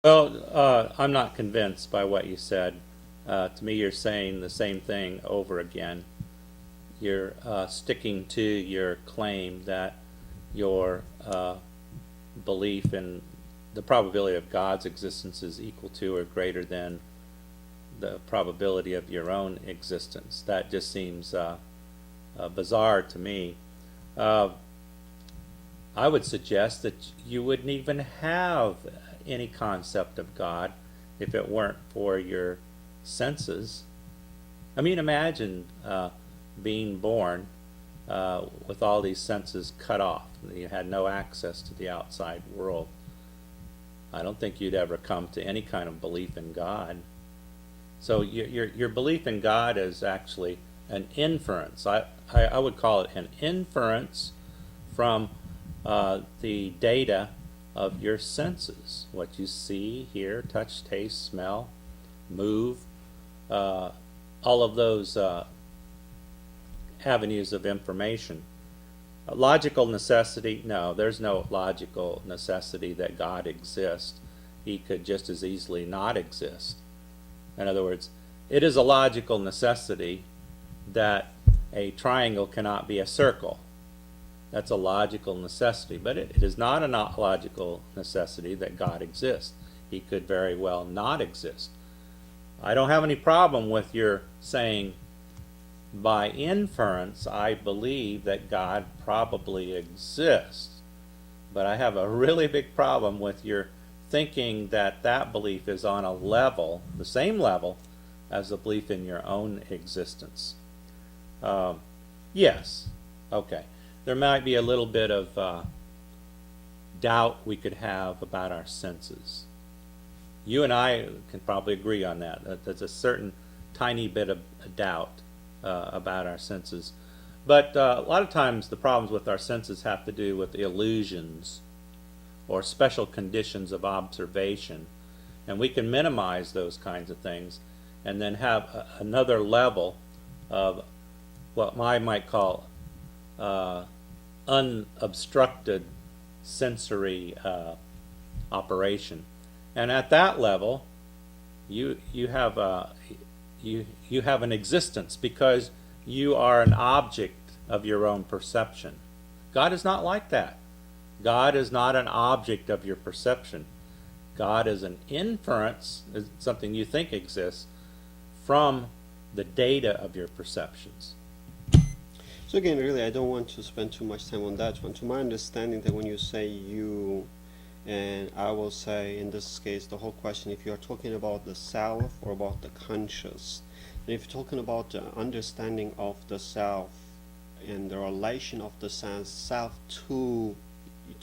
Well, I'm not convinced by what you said. To me, you're saying the same thing over again. You're sticking to your claim that your belief in the probability of God's existence is equal to or greater than the probability of your own existence. That just seems bizarre to me. I would suggest that you wouldn't even have any concept of God if it weren't for your senses. I mean, imagine being born with all these senses cut off. You had no access to the outside world. I don't think you'd ever come to any kind of belief in God. So your belief in God is actually an inference. I would call it an inference from the data of your senses, what you see, hear, touch, taste, smell, move, all of those avenues of information. Logical necessity, no, there's no logical necessity that God exists. He could just as easily not exist. In other words, it is a logical necessity that a triangle cannot be a circle. That's a logical necessity, but it is not a logical necessity that God exists. He could very well not exist. I don't have any problem with your saying, by inference, I believe that God probably exists. But I have a really big problem with your thinking that that belief is on a level, the same level, as the belief in your own existence. Yes, okay. There might be a little bit of doubt we could have about our senses. You and I can probably agree on that. There's a certain tiny bit of doubt about our senses. But a lot of times the problems with our senses have to do with illusions or special conditions of observation. And we can minimize those kinds of things and then have another level of what I might call unobstructed sensory operation. And at that level, you have an existence because you are an object of your own perception. God is not like that. God is not an object of your perception. God is an inference, is something you think exists, from the data of your perceptions. So again, really, I don't want to spend too much time on that one. To my understanding, that when you say you, and I will say in this case, the whole question, if you are talking about the self or about the conscious, and if you're talking about the understanding of the self and the relation of the self to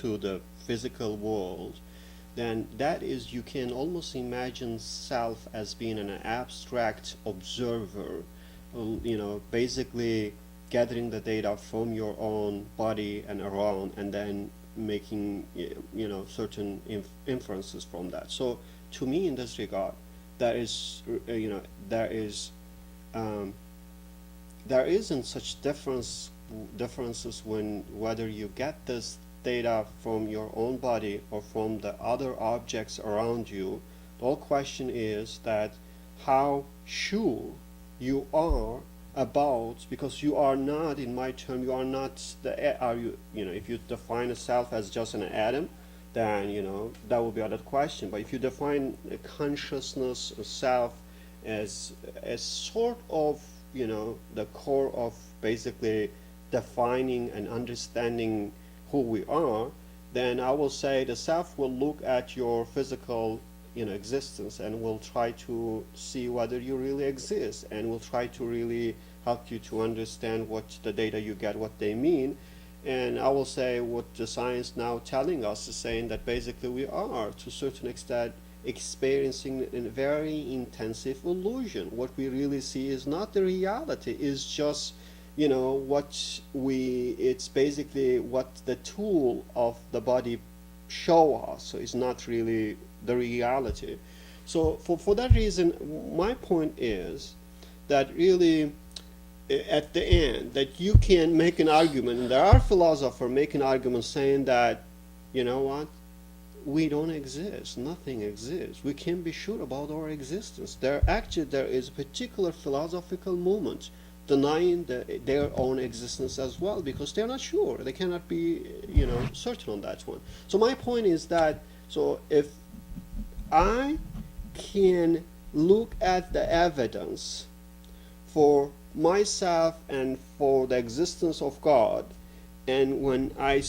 the physical world, then that is, you can almost imagine self as being an abstract observer, basically gathering the data from your own body and around, and then making certain inferences from that. So to me, in this regard, there isn't such differences when whether you get this data from your own body or from the other objects around you. The whole question is that how sure you are about, because you are not, in my term, you are not if you define a self as just an atom, then that will be another question. But if you define a consciousness, a self, as sort of the core of basically defining and understanding who we are, then I will say the self will look at your physical existence and will try to see whether you really exist, and will try to really help you to understand what the data you get, what they mean. And I will say what the science now telling us is saying that basically we are, to a certain extent, experiencing a very intensive illusion. What we really see is not the reality, is just it's basically what the tool of the body show us. So it's not really the reality. So for that reason, my point is that really at the end, that you can make an argument, and there are philosophers making arguments saying that, you know what, we don't exist. Nothing exists. We can't be sure about our existence. There is a particular philosophical movement denying their own existence as well, because they're not sure. They cannot be, certain on that one. So my point is that, so if I can look at the evidence for myself and for the existence of God, and when I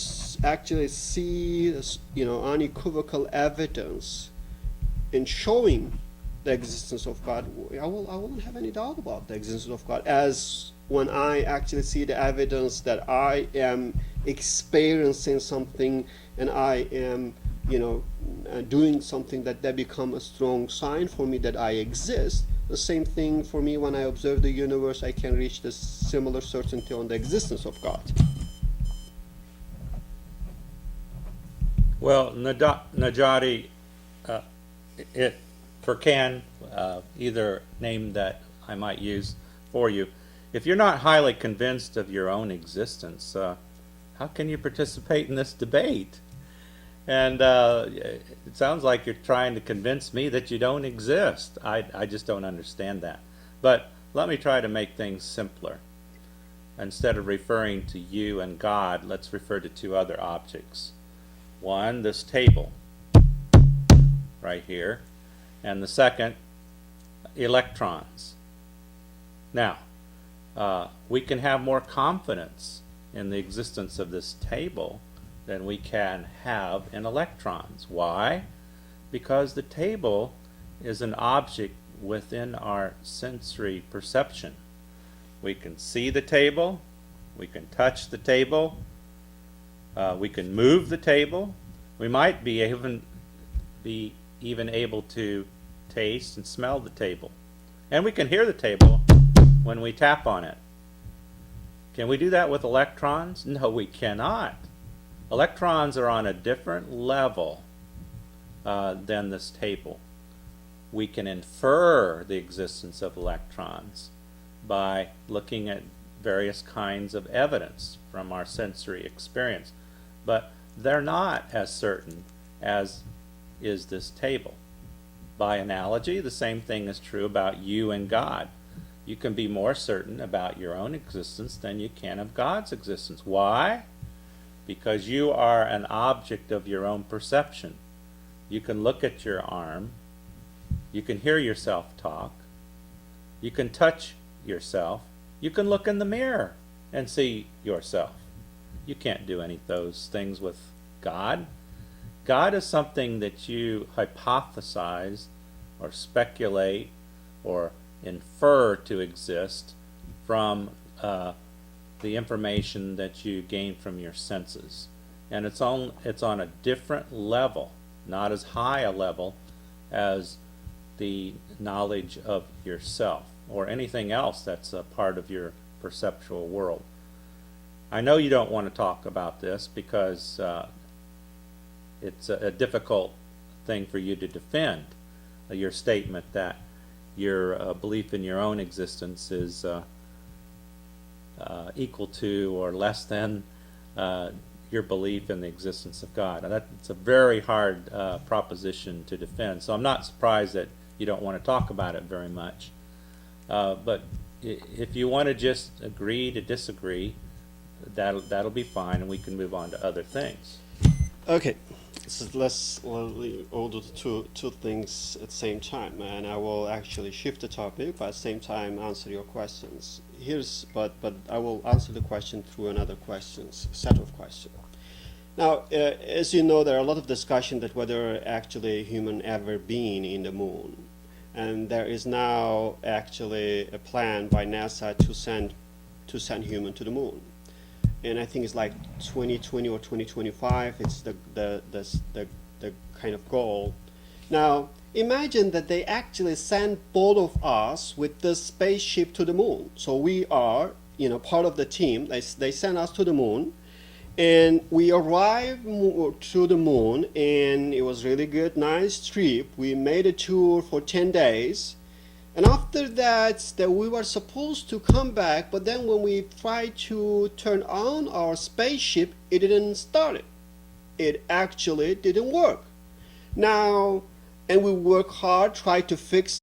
actually see this, unequivocal evidence in showing the existence of God, I won't have any doubt about the existence of God. As when I actually see the evidence that I am experiencing something and I am, doing something that become a strong sign for me that I exist. The same thing for me when I observe the universe, I can reach this similar certainty on the existence of God. Well, Najati, Furkan, either name that I might use for you, if you're not highly convinced of your own existence, how can you participate in this debate? And it sounds like you're trying to convince me that you don't exist. I just don't understand that. But let me try to make things simpler. Instead of referring to you and God, let's refer to two other objects. One, this table right here, and the second, electrons. Now, we can have more confidence in the existence of this table than we can have in electrons. Why? Because the table is an object within our sensory perception. We can see the table, we can touch the table, we can move the table. We might be even able to taste and smell the table. And we can hear the table when we tap on it. Can we do that with electrons? No, we cannot. Electrons are on a different level than this table. We can infer the existence of electrons by looking at various kinds of evidence from our sensory experience. But they're not as certain as is this table. By analogy, the same thing is true about you and God. You can be more certain about your own existence than you can of God's existence. Why? Because you are an object of your own perception. You can look at your arm, you can hear yourself talk, you can touch yourself, you can look in the mirror and see yourself. You can't do any of those things with God. God is something that you hypothesize or speculate or infer to exist from the information that you gain from your senses. And it's on a different level, not as high a level as the knowledge of yourself or anything else that's a part of your perceptual world. I know you don't want to talk about this because it's a difficult thing for you to defend, your statement that your belief in your own existence is equal to or less than your belief in the existence of God. And that's a very hard proposition to defend. So I'm not surprised that you don't want to talk about it very much. But if you want to just agree to disagree, that'll be fine, and we can move on to other things. Okay, so we'll do two things at the same time, and I will actually shift the topic, but at the same time answer your questions. But I will answer the question through another set of questions. Now, as you know, there are a lot of discussion that whether actually human ever been in the moon, and there is now actually a plan by NASA to send human to the moon. And I think it's like 2020 or 2025. It's the kind of goal. Now, imagine that they actually send both of us with this spaceship to the moon. So we are, part of the team. They send us to the moon, and we arrive to the moon, and it was really good, nice trip. We made a tour for 10 days. And after that we were supposed to come back, but then when we tried to turn on our spaceship, it didn't start it. It actually didn't work. now, and we work hard, try to fix